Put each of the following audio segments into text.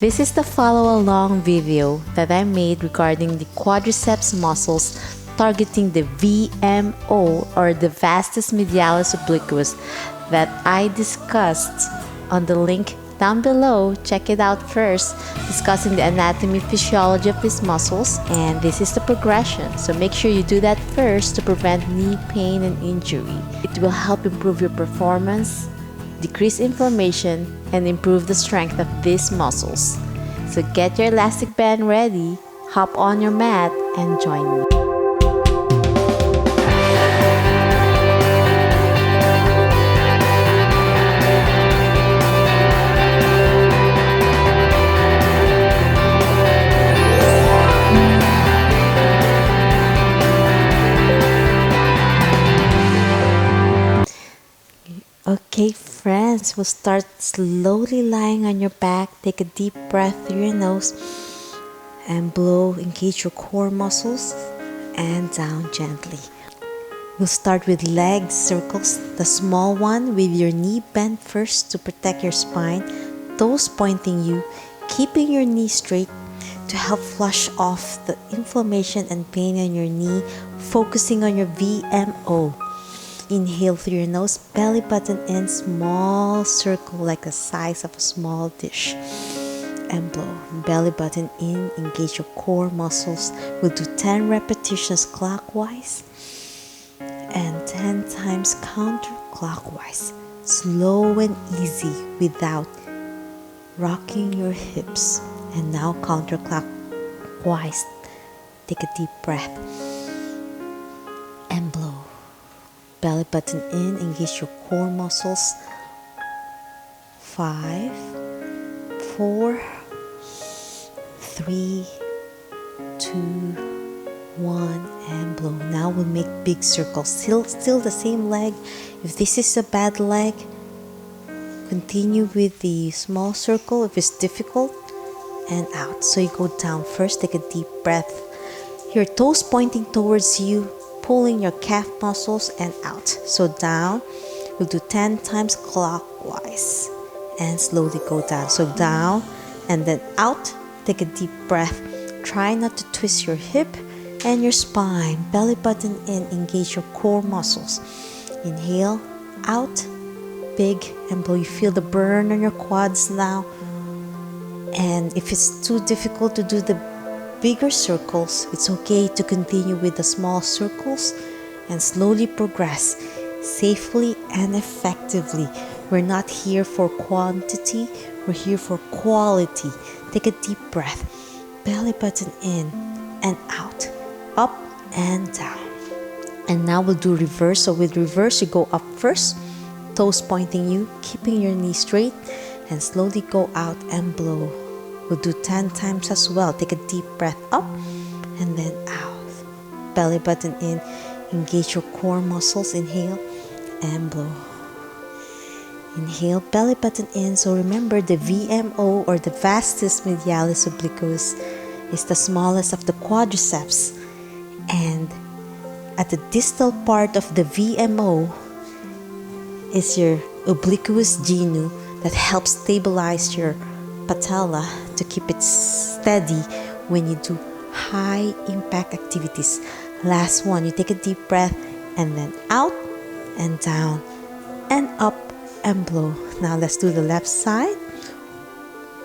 This is the follow-along video that I made regarding the quadriceps muscles targeting the VMO or the vastus medialis obliquus that I discussed on the link down below. Check it out first, discussing the anatomy physiology of these muscles, and this is the progression. So make sure you do that first to prevent knee pain and injury. It will help improve your performance, decrease inflammation, and improve the strength of these muscles. So get your elastic band ready, hop on your mat, and join me. Okay friends, we'll start slowly lying on your back. Take a deep breath through your nose and blow, engage your core muscles, and down gently. We'll start with leg circles, the small one with your knee bent first to protect your spine, toes pointing you, keeping your knee straight to help flush off the inflammation and pain in your knee, focusing on your VMO. Inhale through your nose, belly button in, small circle like the size of a small dish. And blow, belly button in, engage your core muscles. We'll do 10 repetitions clockwise and 10 times counterclockwise. Slow and easy without rocking your hips. And now counterclockwise. Take a deep breath and blow. Belly button in, engage your core muscles. 5, 4, 3, 2, 1, and blow. Now we'll make big circles. Still the same leg. If this is a bad leg, continue with the small circle if it's difficult, and out. So you go down first, take a deep breath. Your toes pointing towards you, pulling your calf muscles, and out. So down, we'll do 10 times clockwise and slowly go down. So down and then out. Take a deep breath. Try not to twist your hip and your spine. Belly button in, engage your core muscles. Inhale, out, big, and blow. You feel the burn on your quads now. And if it's too difficult to do the bigger circles, it's okay to continue with the small circles and slowly progress safely and effectively. We're not here for quantity, we're here for quality. Take a deep breath. Belly button in and out, up and down. And now we'll do reverse. So with reverse, you go up first, toes pointing you, keeping your knee straight, and slowly go out and blow. We'll do 10 times as well. Take a deep breath up and then out. Belly button in. Engage your core muscles. Inhale and blow. Inhale, belly button in. So remember, the VMO or the vastus medialis obliquus is the smallest of the quadriceps. And at the distal part of the VMO is your obliquus genu that helps stabilize your patella to keep it steady when you do high impact activities. Last one, you take a deep breath and then out and down and up and blow. Now let's do the left side,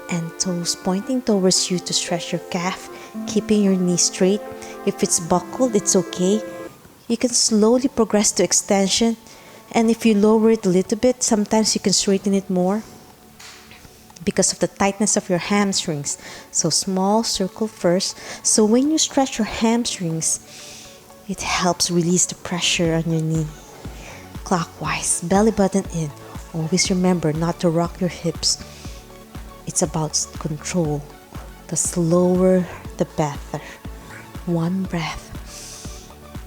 and toes pointing towards you to stretch your calf, keeping your knee straight. If it's buckled, it's okay. You can slowly progress to extension, and if you lower it a little bit, sometimes you can straighten it more because of the tightness of your hamstrings. So small circle first. So when you stretch your hamstrings, it helps release the pressure on your knee. Clockwise, belly button in. Always remember not to rock your hips. It's about control. The slower, the better. One breath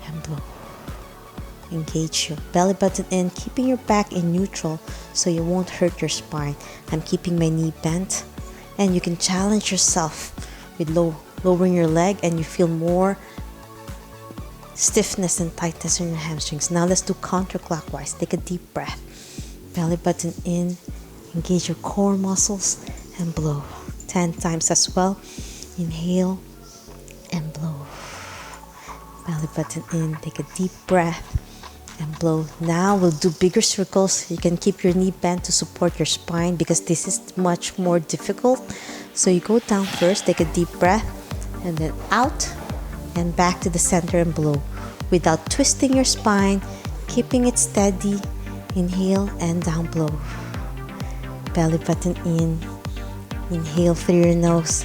and blow. Engage your belly button in, keeping your back in neutral so you won't hurt your spine. I'm keeping my knee bent, and you can challenge yourself with lowering your leg, and you feel more stiffness and tightness in your hamstrings. Now let's do counterclockwise. Take a deep breath. Belly button in, engage your core muscles, and blow. 10 times as well. Inhale and blow. Belly button in, take a deep breath and blow. Now we'll do bigger circles. You can keep your knee bent to support your spine because this is much more difficult. So you go down first, take a deep breath, and then out and back to the center and blow. Without twisting your spine, keeping it steady. Inhale and down blow. Belly button in. Inhale through your nose.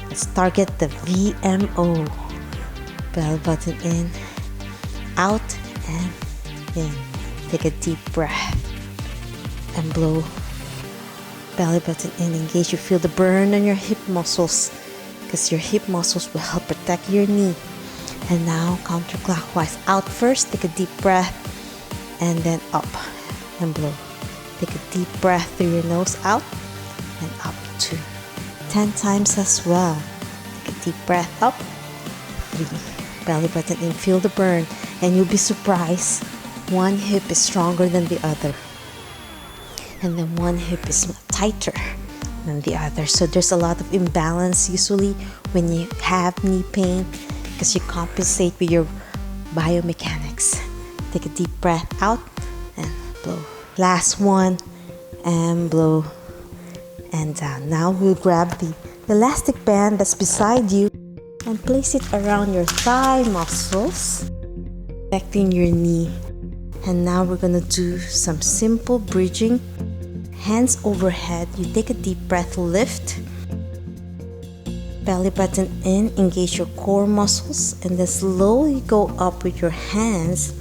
Let's target the VMO. Belly button in, out and in. Take a deep breath and blow. Belly button in. Engage. You feel the burn on your hip muscles because your hip muscles will help protect your knee. And now counterclockwise. Out first. Take a deep breath and then up and blow. Take a deep breath through your nose, out and up. 2. 10 times as well. Take a deep breath, up. 3. Belly button in, feel the burn, and you'll be surprised. One hip is stronger than the other, and then one hip is tighter than the other. So there's a lot of imbalance usually when you have knee pain because you compensate with your biomechanics. Take a deep breath out and blow. Last one and blow and down. Now we'll grab the elastic band that's beside you and place it around your thigh muscles, protecting your knee. And now we're gonna do some simple bridging. Hands overhead. You take a deep breath, lift. Belly button in, engage your core muscles, and then slowly go up with your hands,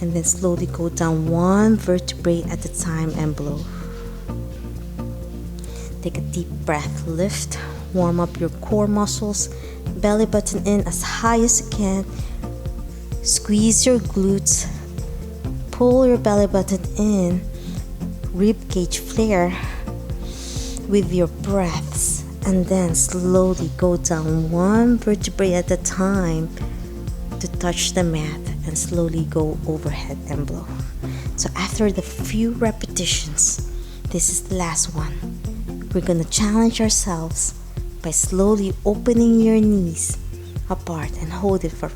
and then slowly go down one vertebrae at a time and blow. Take a deep breath, lift, warm up your core muscles, belly button in as high as you can, squeeze your glutes, pull your belly button in, rib cage flare with your breaths, and then slowly go down one vertebrae at a time to touch the mat and slowly go overhead and blow. So after the few repetitions, this is the last one. We're gonna challenge ourselves by slowly opening your knees apart and hold it for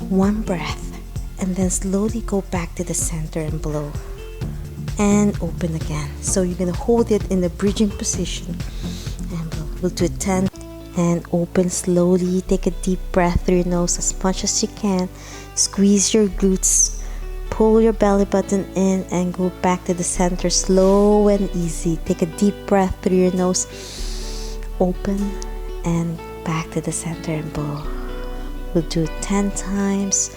one breath, and then slowly go back to the center and blow and open again. So you're gonna hold it in the bridging position and blow. We'll do it 10 and open slowly. Take a deep breath through your nose as much as you can. Squeeze your glutes, pull your belly button in and go back to the center, slow and easy. Take a deep breath through your nose, open and back to the center and blow. We'll do it 10 times.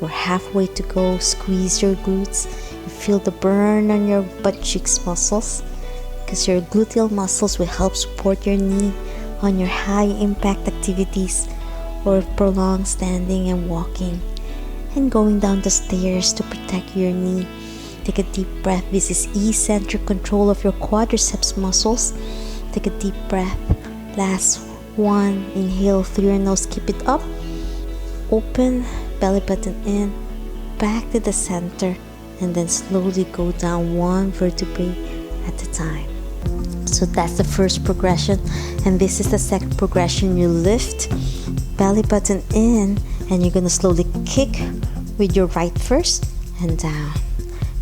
We're halfway to go. Squeeze your glutes. You feel the burn on your butt cheeks muscles because your gluteal muscles will help support your knee on your high impact activities or prolonged standing and walking and going down the stairs to protect your knee. Take a deep breath. This is eccentric control of your quadriceps muscles. Take a deep breath. Last one. Inhale through your nose. Keep it up. Open. Belly button in. Back to the center. And then slowly go down one vertebrae at a time. So that's the first progression. And this is the second progression. You lift. Belly button in. And you're gonna slowly kick with your right first and down,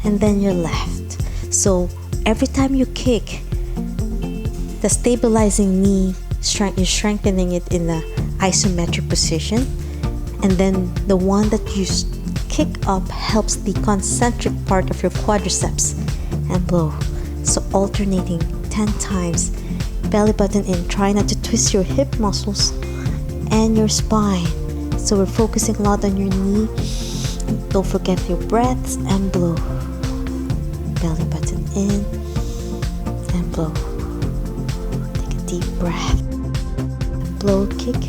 and then your left. So every time you kick, the stabilizing knee, you're strengthening it in the isometric position, and then the one that you kick up helps the concentric part of your quadriceps and blow. So alternating 10 times. Belly button in. Try not to twist your hip muscles and your spine. So we're focusing a lot on your knee. Don't forget your breaths and blow. Belly button in and blow. Take a deep breath. And blow, kick.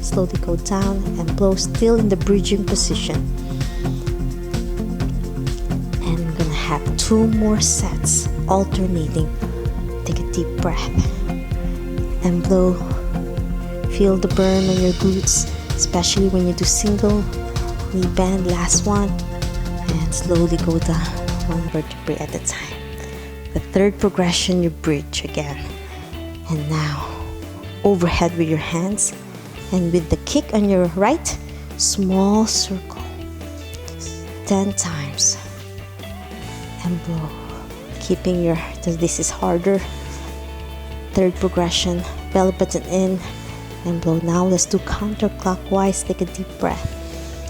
Slowly go down and blow, still in the bridging position. And we're gonna have 2 more sets alternating. Take a deep breath and blow. Feel the burn on your glutes, especially when you do single knee bend. Last one, and slowly go down one vertebrae at a time. The third progression, you bridge again, And now, overhead with your hands. And with the kick on your right, small circle. 10 times. And blow. Keeping your, this is harder. Third progression, belly button in and blow. Now let's do counterclockwise. Take a deep breath.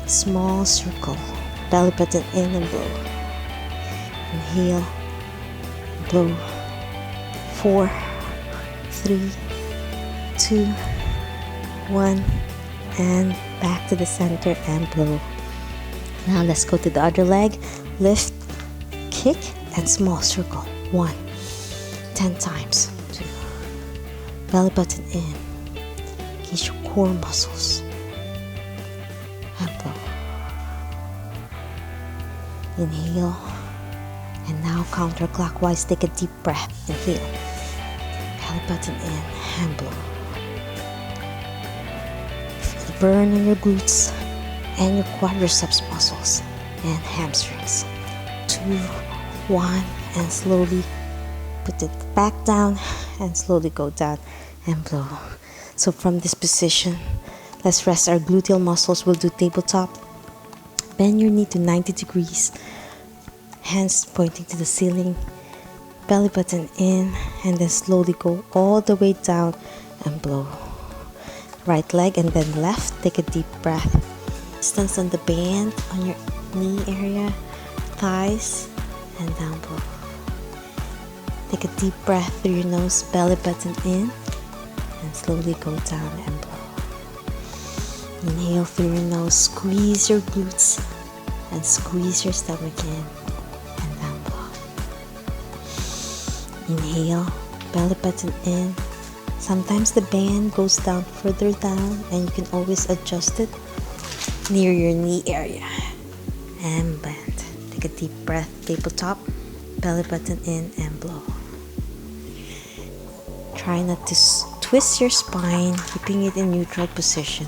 Small circle, belly button in and blow. Inhale, blow. 4, 3, 2, 1, and back to the center and blow. Now let's go to the other leg. Lift, kick, and small circle. 1, 10 times. 2, belly button in. Engage your core muscles. And blow. Inhale. And now counterclockwise, take a deep breath. Inhale. Belly button in and blow. Feel the burn in your glutes and your quadriceps muscles and hamstrings. 2, 1, and slowly put it back down and slowly go down and blow. So from this position, let's rest our gluteal muscles. We'll do tabletop. Bend your knee to 90 degrees. Hands pointing to the ceiling. Belly button in and then slowly go all the way down and blow. Right leg and then left. Take a deep breath. Distance on the band on your knee area, thighs, and down blow. Take a deep breath through your nose, belly button in, and slowly go down and blow. Inhale through your nose, squeeze your glutes, and squeeze your stomach in, and down blow. Inhale, belly button in. Sometimes the band goes down further down, and you can always adjust it near your knee area. And bend. Take a deep breath, tabletop, belly button in, and blow. Try not to twist your spine, keeping it in neutral position,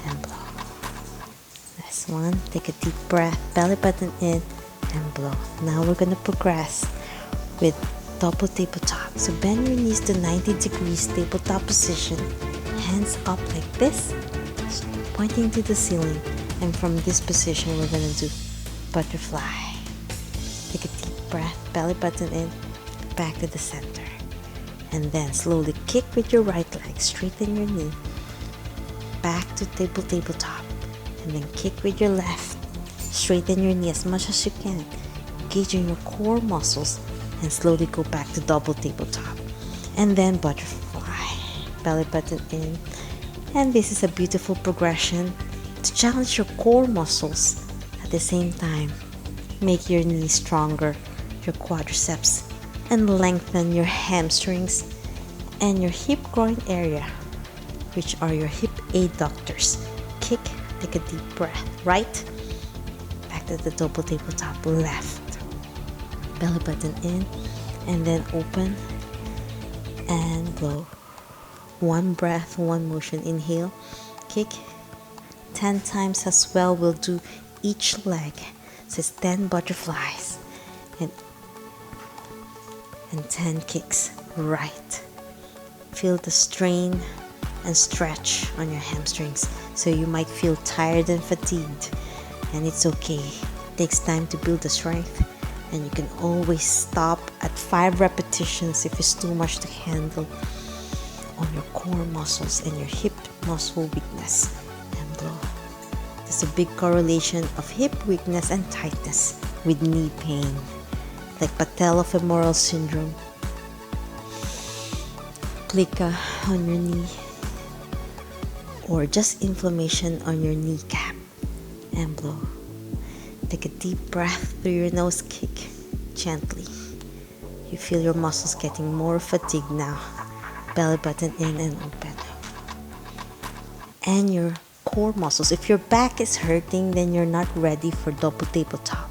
and blow. Last one, take a deep breath, belly button in, and blow. Now we're going to progress with double tabletop. So bend your knees to 90 degrees, tabletop position, hands up like this, pointing to the ceiling. And from this position, we're going to do butterfly. Take a deep breath, belly button in, back to the center. And then slowly kick with your right leg, straighten your knee, back to tabletop. And then kick with your left, straighten your knee as much as you can, engaging your core muscles, and slowly go back to double tabletop. And then butterfly, belly button in. And this is a beautiful progression to challenge your core muscles at the same time. Make your knees stronger, your quadriceps, and lengthen your hamstrings and your hip groin area, which are your hip adductors. Kick, take a deep breath. Right, back to the double tabletop. Left, belly button in, and then open and blow. One breath, one motion. Inhale, kick 10 times as well. We'll do each leg. So it's 10 butterflies and 10 kicks. Right. Feel the strain and stretch on your hamstrings. So you might feel tired and fatigued, and it's okay. It takes time to build the strength, and you can always stop at 5 repetitions if it's too much to handle on your core muscles and your hip muscle weakness, and blow. There's a big correlation of hip weakness and tightness with knee pain, like patellofemoral syndrome, plica on your knee, or just inflammation on your kneecap, and blow. Take a deep breath through your nose, kick gently. You feel your muscles getting more fatigued now. Belly button in and open. And your core muscles. If your back is hurting, then you're not ready for double tabletop.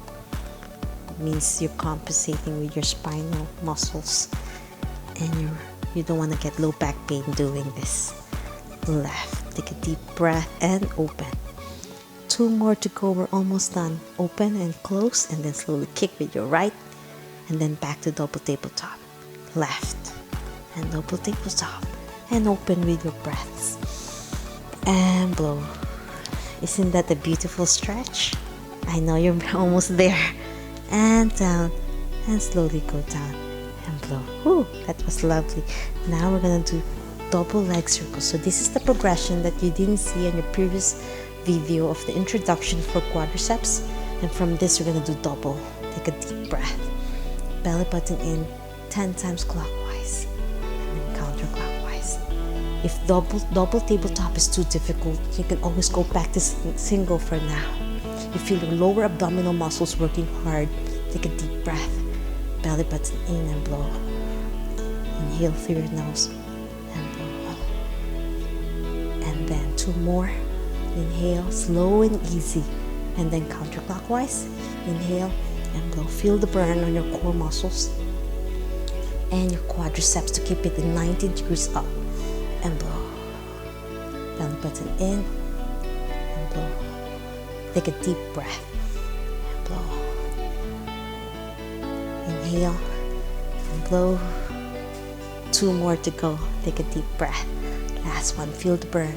It means you're compensating with your spinal muscles, and you don't want to get low back pain doing this. Left. Take a deep breath and open. 2 more to go. We're almost done. Open and close, and then slowly kick with your right, and then back to double tabletop. Left and double tabletop, and open with your breaths, and blow. Isn't that a beautiful stretch? I know you're almost there. And down, and slowly go down and blow. Whew, that was lovely. Now we're gonna do double leg circles. So this is the progression that you didn't see in your previous video of the introduction for quadriceps. And from this, we're gonna do double. Take a deep breath. Belly button in 10 times clockwise, and then counterclockwise. If double tabletop is too difficult, you can always go back to single for now. You feel your lower abdominal muscles working hard. Take a deep breath. Belly button in and blow. Inhale through your nose and blow. And then 2 more. Inhale, slow and easy. And then counterclockwise. Inhale and blow. Feel the burn on your core muscles and your quadriceps to keep it in 90 degrees up and blow. Belly button in and blow. Take a deep breath and blow. Inhale and blow. 2 more to go. Take a deep breath. Last one, feel the burn.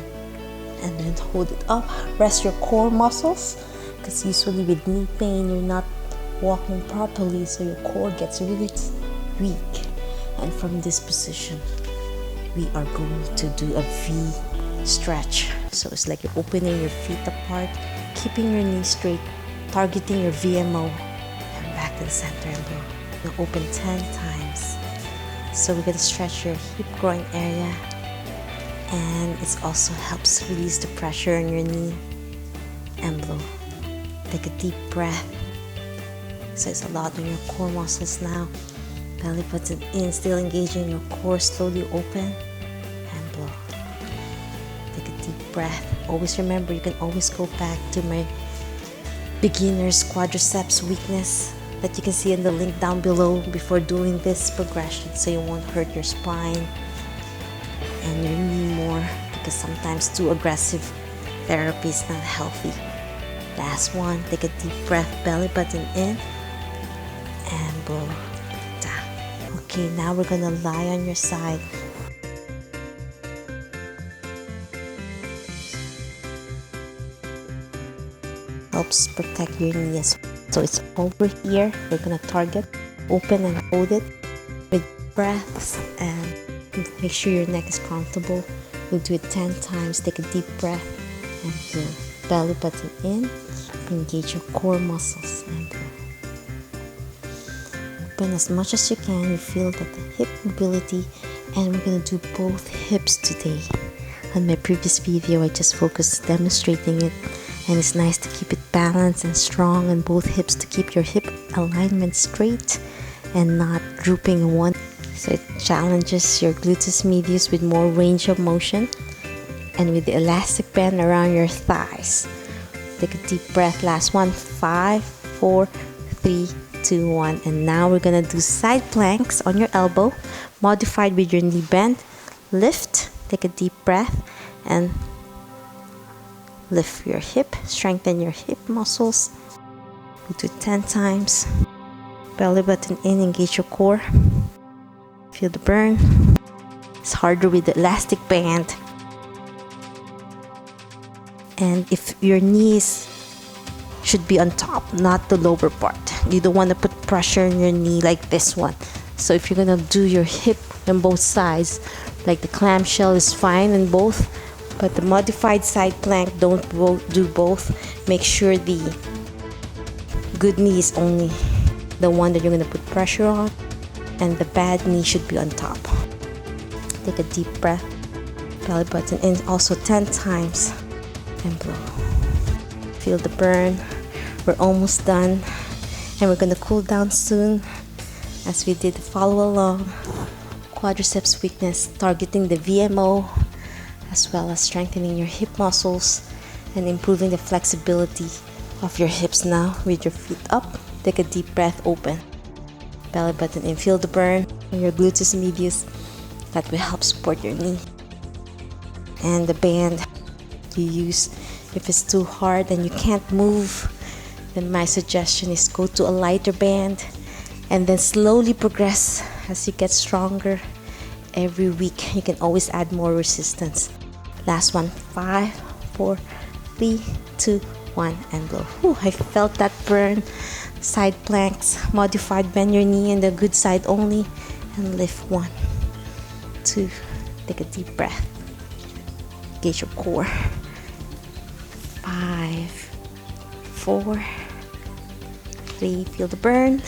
And then hold it up. Rest your core muscles, because usually with knee pain, you're not walking properly, so your core gets really weak. And from this position, we are going to do a V stretch. So it's like you're opening your feet apart, keeping your knees straight, targeting your VMO, and back to the center and blow. Now open 10 times. So we're going to stretch your hip groin area, and it also helps release the pressure on your knee and blow. Take a deep breath. So it's a lot on your core muscles now. Belly button in, still engaging your core, slowly open and blow. Take a deep breath. Always remember, you can always go back to my beginner's quadriceps weakness that you can see in the link down below before doing this progression, so you won't hurt your spine and your knee more, because sometimes too aggressive therapy is not healthy. Last one, take a deep breath, belly button in and blow down. Okay, now we're gonna lie on your side. Helps protect your knees. So it's over here. We're gonna target, open and hold it with breaths, and make sure your neck is comfortable. We'll do it 10 times. Take a deep breath and blow. Belly button in. Engage your core muscles and blow. Open as much as you can. You feel that the hip mobility, and we're gonna do both hips today. On my previous video, I just focused demonstrating it. And it's nice to keep it balanced and strong on both hips to keep your hip alignment straight and not drooping in one. So it challenges your gluteus medius with more range of motion, and with the elastic band around your thighs. Take a deep breath. Last one. 5, 4, 3, 2, 1. And now we're gonna do side planks on your elbow, modified with your knee bend. Lift. Take a deep breath and lift your hip, strengthen your hip muscles. We'll do 10 times. Belly button in, engage your core. Feel the burn. It's harder with the elastic band. And if your knees should be on top, not the lower part. You don't want to put pressure on your knee like this one. So if you're gonna do your hip on both sides, like the clamshell is fine in both, but the modified side plank, don't do both. Make sure the good knee is only the one that you're going to put pressure on, and the bad knee should be on top. Take a deep breath, belly button in, also 10 times, and blow. Feel the burn. We're almost done, and we're going to cool down soon as we did follow along. Quadriceps weakness, targeting the VMO, as well as strengthening your hip muscles and improving the flexibility of your hips. Now with your feet up, take a deep breath, open. Belly button in, feel the burn on your gluteus medius. That will help support your knee. And the band you use, if it's too hard and you can't move, then my suggestion is go to a lighter band and then slowly progress as you get stronger every week. You can always add more resistance. Last one. 5, 4, 3, 2, 1, and blow. Whew, I felt that burn. Side planks, modified, bend your knee in the good side only, and lift. 1, 2, take a deep breath, engage your core. 5, 4, 3, feel the burn.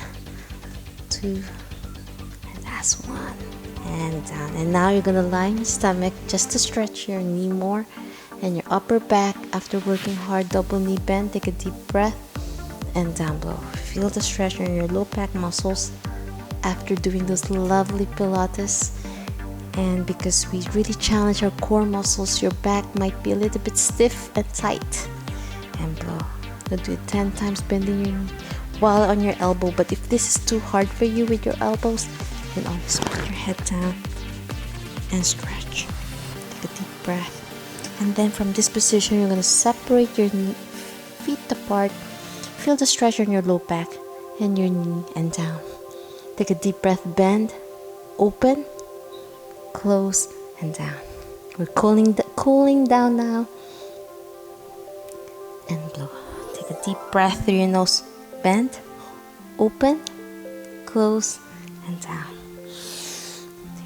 2, and last one, and down. And now you're gonna lie on your stomach just to stretch your knee more and your upper back. After working hard, double knee bend, take a deep breath, and down below. Feel the stretch in your low back muscles after doing those lovely Pilates. And because we really challenge our core muscles, your back might be a little bit stiff and tight. And blow. You'll do it 10 times, bending your knee while on your elbow. But if this is too hard for you with your elbows, you can always put your head down and stretch. Take a deep breath. And then from this position, you're going to separate your feet apart. Feel the stretch on your low back and your knee and down. Take a deep breath, bend, open, close, and down. We're cooling down now. And blow. Take a deep breath through your nose. Bend, open, close, and down.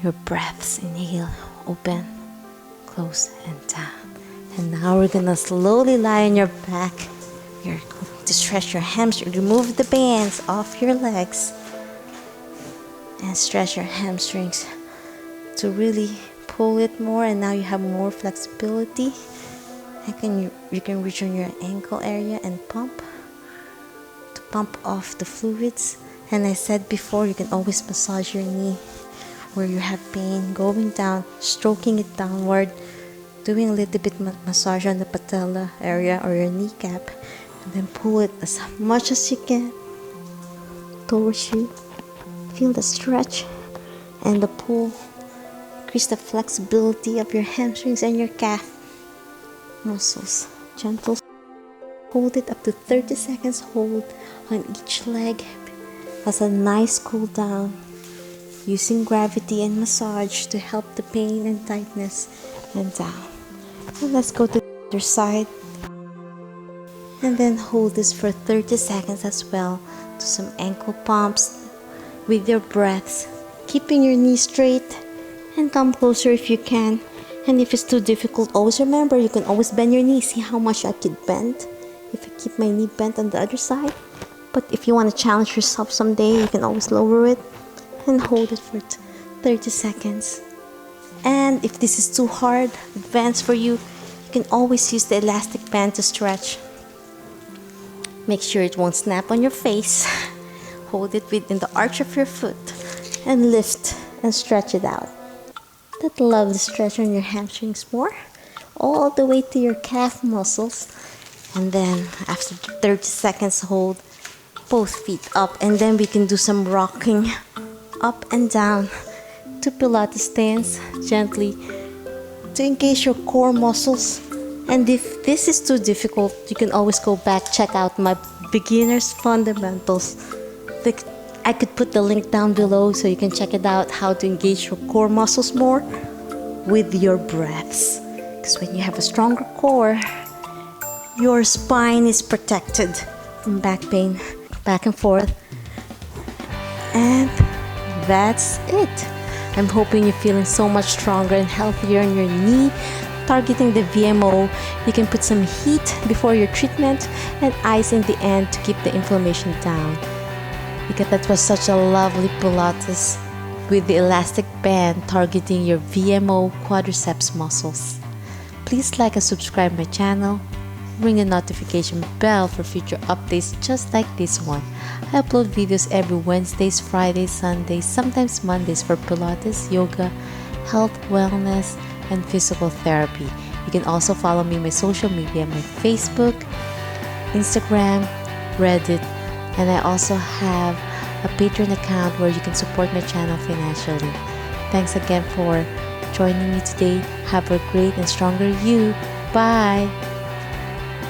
Your breaths, inhale, open, close, and down. And now we're gonna slowly lie on your back. You're going to stretch your hamstrings. Remove the bands off your legs and stretch your hamstrings to really pull it more. And now you have more flexibility. You can reach on your ankle area and pump off the fluids. And I said before, you can always massage your knee where you have pain, going down, stroking it downward, doing a little bit massage on the patella area or your kneecap, and then pull it as much as you can towards you. Feel the stretch and the pull. Increase the flexibility of your hamstrings and your calf muscles. Gentle. Hold it up to 30 seconds. Hold on each leg as a nice cool down. Using gravity and massage to help the pain and tightness, and down. And let's go to the other side. And then hold this for 30 seconds as well. Do some ankle pumps with your breaths, keeping your knee straight, and come closer if you can. And if it's too difficult, always remember you can always bend your knee. See how much I could bend if I keep my knee bent on the other side. But if you want to challenge yourself someday, you can always lower it and hold it for 30 seconds. And if this is too hard, advanced for you, you can always use the elastic band to stretch. Make sure it won't snap on your face. Hold it within the arch of your foot and lift and stretch it out. That lovely stretch on your hamstrings more, all the way to your calf muscles. And then after 30 seconds, hold both feet up, and then we can do some rocking up and down to Pilates stance gently to engage your core muscles. And if this is too difficult, you can always go back, check out my beginner's fundamentals. I could put the link down below so you can check it out, how to engage your core muscles more with your breaths. Because when you have a stronger core, your spine is protected from back pain, back and forth. And that's it. I'm hoping you're feeling so much stronger and healthier in your knee. Targeting the VMO, you can put some heat before your treatment and ice in the end to keep the inflammation down. Because that was such a lovely Pilates with the elastic band targeting your VMO quadriceps muscles. Please like and subscribe my channel. Ring the notification bell for future updates just like this one. I upload videos every Wednesdays, Fridays, Sundays, sometimes Mondays for Pilates, yoga, health, wellness, and physical therapy. You can also follow me on my social media, my Facebook, Instagram, Reddit, and I also have a Patreon account where you can support my channel financially. Thanks again for joining me today. Have a great and stronger you. Bye!